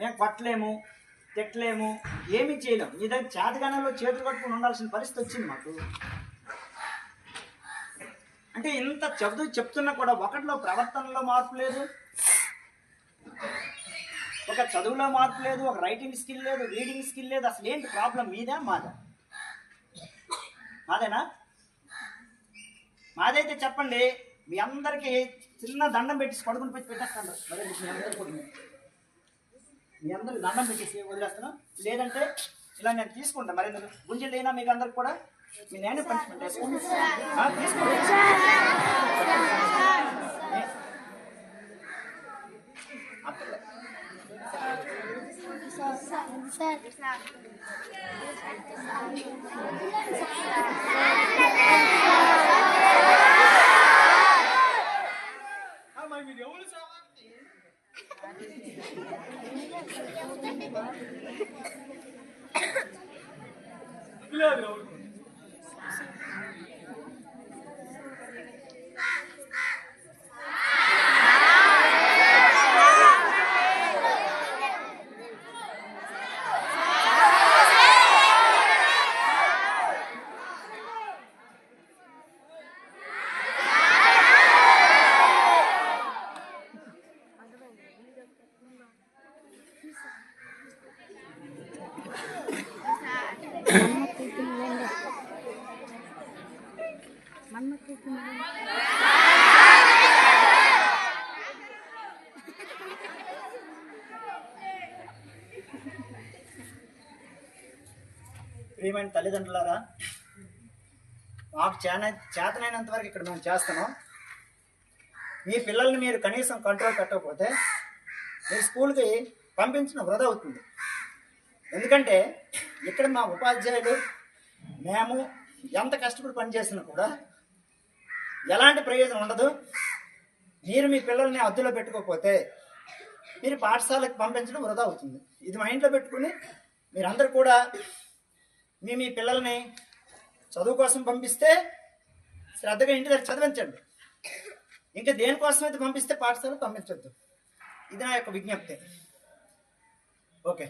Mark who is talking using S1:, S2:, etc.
S1: మేము కొట్టలేము, తిట్టలేము, ఏమీ చేయలేము. మీ దగ్గర చేతగానంలో చేతులు కట్టుకుని ఉండాల్సిన పరిస్థితి వచ్చింది మాకు. అంటే ఇంత చెప్తున్నా కూడా ఒకటిలో ప్రవర్తనలో మార్పు లేదు, ఒక చదువులో మార్పు లేదు, ఒక రైటింగ్ స్కిల్ లేదు, రీడింగ్ స్కిల్ లేదు. అసలు ఏంటి ప్రాబ్లం? మీదా మాదా? మాదేనా? మాదైతే చెప్పండి. మీ అందరికీ చిన్న దండం పెట్టి పడుకుని పెట్టి పెట్టేస్తాను. మరి మీ అందరికి దండం పెట్టేసి వదిలేస్తాను. లేదంటే ఇలా నేను తీసుకుంటాను. మరి గుంజలు అయినా మీకు అందరికి కూడా మీ నేనే పనిష్మెంట్ వేసుకుంటాను. ప్రియమైన తల్లిదండ్రులారా, మాకు చేతనైనంత వరకు ఇక్కడ మేము చేస్తున్నాం. మీ పిల్లల్ని మీరు కనీసం కంట్రోల్ పెట్టకపోతే మీ స్కూల్కి పంపించడం వృధా అవుతుంది. ఎందుకంటే ఇక్కడ మా ఉపాధ్యాయులు మేము ఎంత కష్టపడి పనిచేసినా కూడా ఎలాంటి ప్రయోజనం ఉండదు. మీరు మీ పిల్లల్ని అద్దులో పెట్టుకోకపోతే మీరు పాఠశాలకు పంపించడం వృధా అవుతుంది. ఇది మైండ్లో పెట్టుకుని మీరందరూ కూడా మీ పిల్లల్ని చదువు కోసం పంపిస్తే శ్రద్ధగా ఇంటి దగ్గర చదివించండి. ఇంకా దేనికోసం అయితే పంపిస్తే పాఠశాలకు పంపించొద్దు. ఇది నా యొక్క విజ్ఞప్తి. ఓకే.